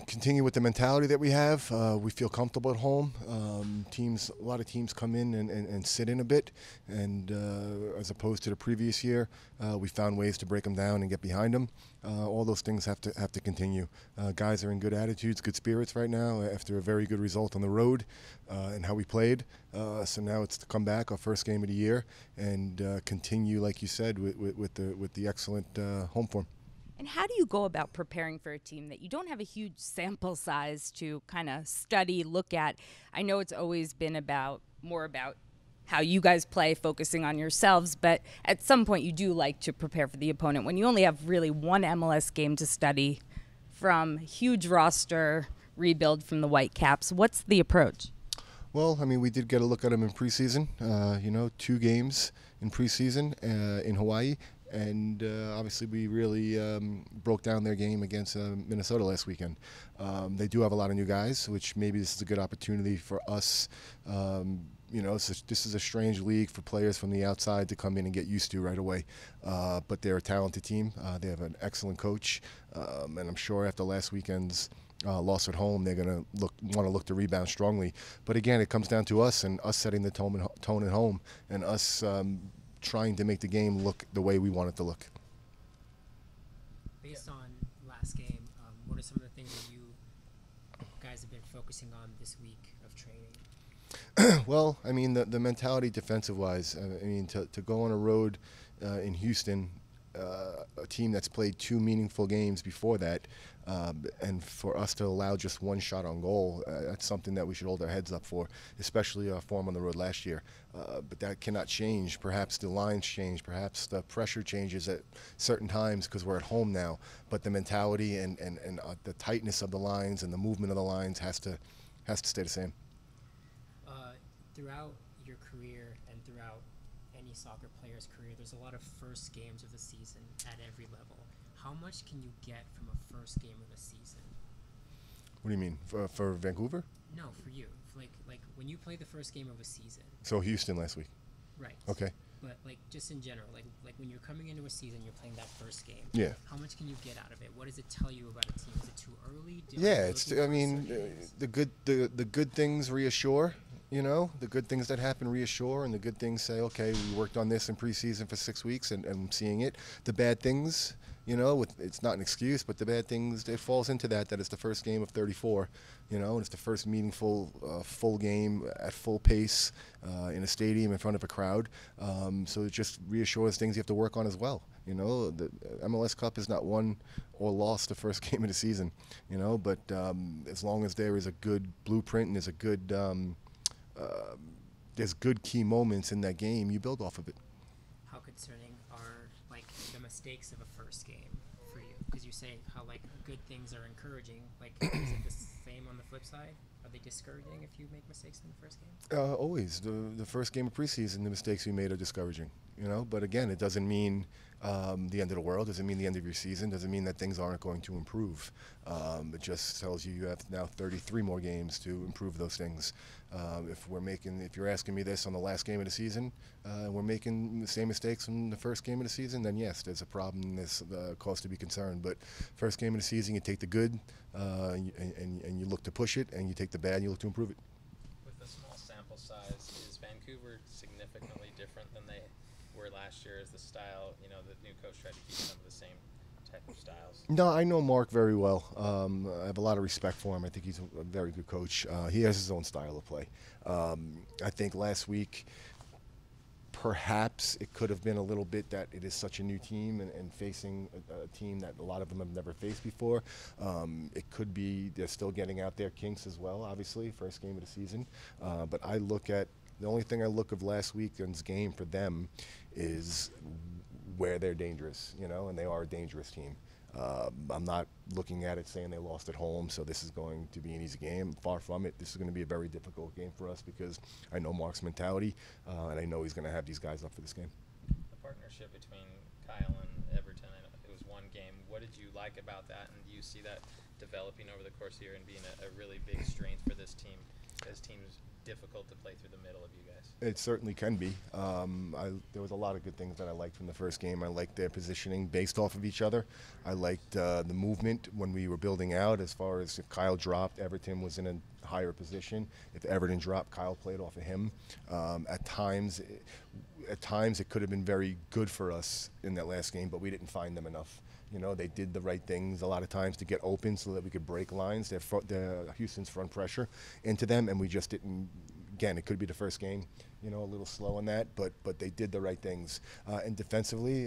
Continue with the mentality that we have. We feel comfortable at home. A lot of teams come in and sit in a bit, and as opposed to the previous year, we found ways to break them down and get behind them. All those things have to continue. Guys are in good attitudes, good spirits right now after a very good result on the road and how we played. So now it's to come back, our first game of the year, and continue, like you said, with the excellent home form. And how do you go about preparing for a team that you don't have a huge sample size to kind of study, look at? I know it's always been more about how you guys play, focusing on yourselves, but at some point you do like to prepare for the opponent. When you only have really one MLS game to study from huge roster rebuild from the Whitecaps, what's the approach? Well, I mean, we did get a look at them in preseason, 2 games in preseason in Hawaii. And obviously we really broke down their game against Minnesota last weekend. They do have a lot of new guys, which maybe this is a good opportunity for us. This is a strange league for players from the outside to come in and get used to right away. But they're a talented team. They have an excellent coach. And I'm sure after last weekend's loss at home, they're going to want to look to rebound strongly. But again, it comes down to us and us setting the tone at home and us trying to make the game look the way we want it to look. Based on last game, what are some of the things that you guys have been focusing on this week of training? Well, I mean, the mentality defensive-wise, I mean, to go on a road in Houston, a team that's played 2 meaningful games before that, and for us to allow just 1 shot on goal, that's something that we should hold our heads up for, especially our form on the road last year. But that cannot change. Perhaps the lines change. Perhaps the pressure changes at certain times because we're at home now. But the mentality and the tightness of the lines and the movement of the lines has to stay the same. Throughout your career and throughout any soccer player's career, there's a lot of first games of the season at every level. How much can you get from a first game of a season? What do you mean? For Vancouver? No, for you. Like when you play the first game of a season. So Houston last week. Right. Okay. But like just in general, like when you're coming into a season, you're playing that first game. Yeah. How much can you get out of it? What does it tell you about a team? Is it too early? The good things reassure. The good things that happen reassure, and the good things say, okay, we worked on this in preseason for 6 weeks, and I'm seeing it. The bad things, it's not an excuse, but the bad things, it falls into that it's the first game of 34, and it's the first meaningful full game at full pace in a stadium in front of a crowd. So it just reassures things you have to work on as well. The MLS Cup is not won or lost the first game of the season, but as long as there is a good blueprint and there's a good there's good key moments in that game, you build off of it. How concerning are the mistakes of a first game for you? Because you say how good things are encouraging. Is it the same on the flip side? Are they discouraging if you make mistakes in the first game? Always. The first game of preseason, the mistakes we made are discouraging. But again, it doesn't mean the end of the world. Doesn't mean the end of your season. Doesn't mean that things aren't going to improve. It just tells you have now 33 more games to improve those things. If you're asking me this on the last game of the season, we're making the same mistakes from the first game of the season, then yes, there's a problem. There's cause to be concerned. But first game of the season, you take the good and you look to push it, and you take the bad and you look to improve it. With a small sample size, is Vancouver significantly different than they were last year? Is the style, the new coach tried to keep some of the same type of styles? No, I know Mark very well. I have a lot of respect for him. I think he's a very good coach. He has his own style of play. I think last week, perhaps it could have been a little bit that it is such a new team and facing a team that a lot of them have never faced before. It could be they're still getting out their kinks as well, obviously, first game of the season. But the only thing I look of last weekend's game for them is where they're dangerous, and they are a dangerous team. I'm not looking at it saying they lost at home, so this is going to be an easy game. Far from it. This is going to be a very difficult game for us because I know Mark's mentality, and I know he's going to have these guys up for this game. The partnership between Kyle and Everton, it was one game. What did you like about that, and do you see that developing over the course of the year and being a really big strength for this team as teams difficult to play through the middle of you guys? It certainly can be. There was a lot of good things that I liked from the first game. I liked their positioning based off of each other. I liked the movement when we were building out, as far as if Kyle dropped, Everton was in a higher position. If Everton dropped, Kyle played off of him. At times it could have been very good for us in that last game, but we didn't find them enough. You know, they did the right things a lot of times to get open so that we could break lines, their Houston's front pressure into them, and we just didn't. Again, it could be the first game, you know, a little slow on that, but they did the right things. And defensively,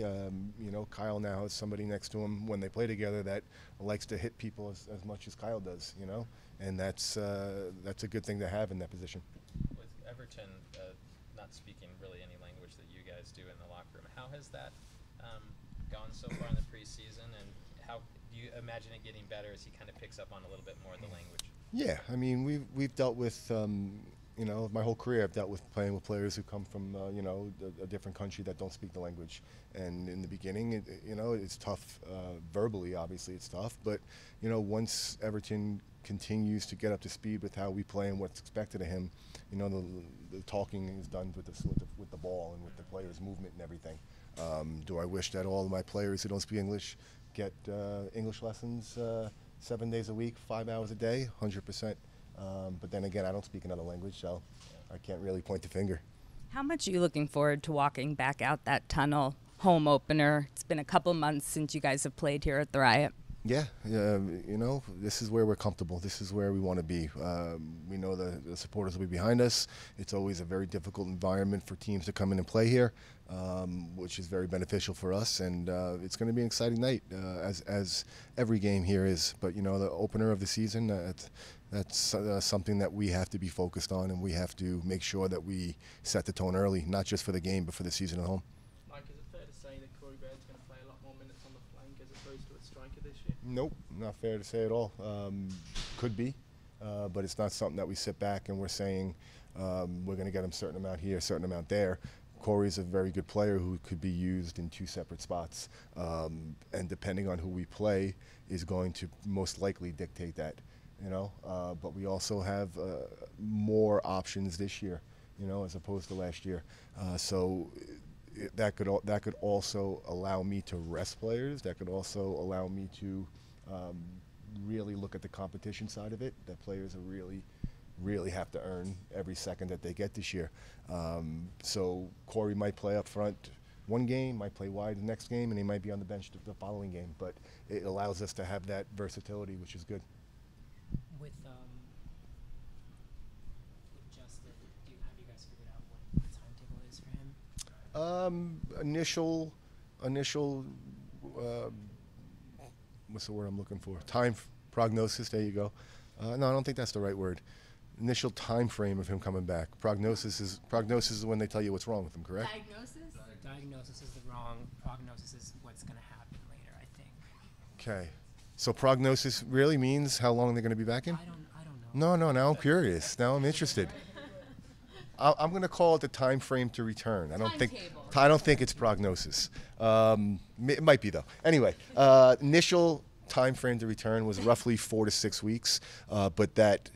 you know, Kyle now has somebody next to him when they play together that likes to hit people as much as Kyle does, you know, and that's a good thing to have in that position. With Everton not speaking really any language that you guys do in the locker room, how has that gone so far in the preseason, and how do you imagine it getting better as he kind of picks up on a little bit more of the language? Yeah, I mean, we've dealt with, you know, my whole career I've dealt with playing with players who come from, you know, a different country that don't speak the language. And in the beginning, you know, it's tough verbally, obviously it's tough. But, you know, once Everton continues to get up to speed with how we play and what's expected of him, you know, the talking is done with the ball and with the players' movement and everything. Do I wish that all of my players who don't speak English get English lessons 7 days a week, 5 hours a day? 100%. But then again, I don't speak another language, so I can't really point the finger. How much are you looking forward to walking back out that tunnel, home opener? It's been a couple months since you guys have played here at the Riot. Yeah, you know, this is where we're comfortable. This is where we want to be. We know the supporters will be behind us. It's always a very difficult environment for teams to come in and play here, which is very beneficial for us. And it's going to be an exciting night, as every game here is. But, you know, the opener of the season, that's something that we have to be focused on, and we have to make sure that we set the tone early, not just for the game, but for the season at home. Mike, is it fair to say that Corey Baird's going to play a lot more minutes on the flank as opposed to a striker this year? Nope, not fair to say at all. Could be, but it's not something that we sit back and we're saying we're going to get him a certain amount here, a certain amount there. Corey's a very good player who could be used in two separate spots, and depending on who we play is going to most likely dictate that. You know, but we also have more options this year, you know, as opposed to last year. So that could also allow me to rest players. That could also allow me to really look at the competition side of it. That players are really have to earn every second that they get this year. So Corey might play up front one game, might play wide the next game, and he might be on the bench the following game. But it allows us to have that versatility, which is good. With Justin, have you guys figured out what the timetable is for him? Initial, what's the word I'm looking for? Prognosis. There you go. No, I don't think that's the right word. Initial time frame of him coming back. Prognosis is when they tell you what's wrong with him. Correct? Diagnosis? Diagnosis is the wrong. Prognosis is what's going to happen later, I think. Okay. So prognosis really means how long they're going to be back in? I don't know. No. Now I'm curious. Now I'm interested. I'm going to call it the time frame to return. I don't think it's prognosis. It might be though. Anyway, initial time frame to return was roughly 4 to 6 weeks, but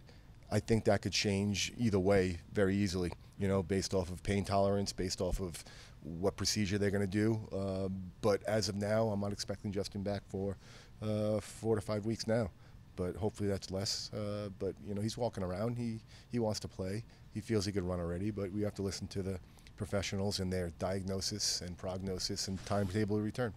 I think that could change either way very easily. You know, based off of pain tolerance, based off of what procedure they're going to do. But as of now, I'm not expecting Justin back for 4 to 5 weeks now. But hopefully that's less. But, you know, he's walking around. He wants to play. He feels he could run already. But we have to listen to the professionals and their diagnosis and prognosis and timetable of return.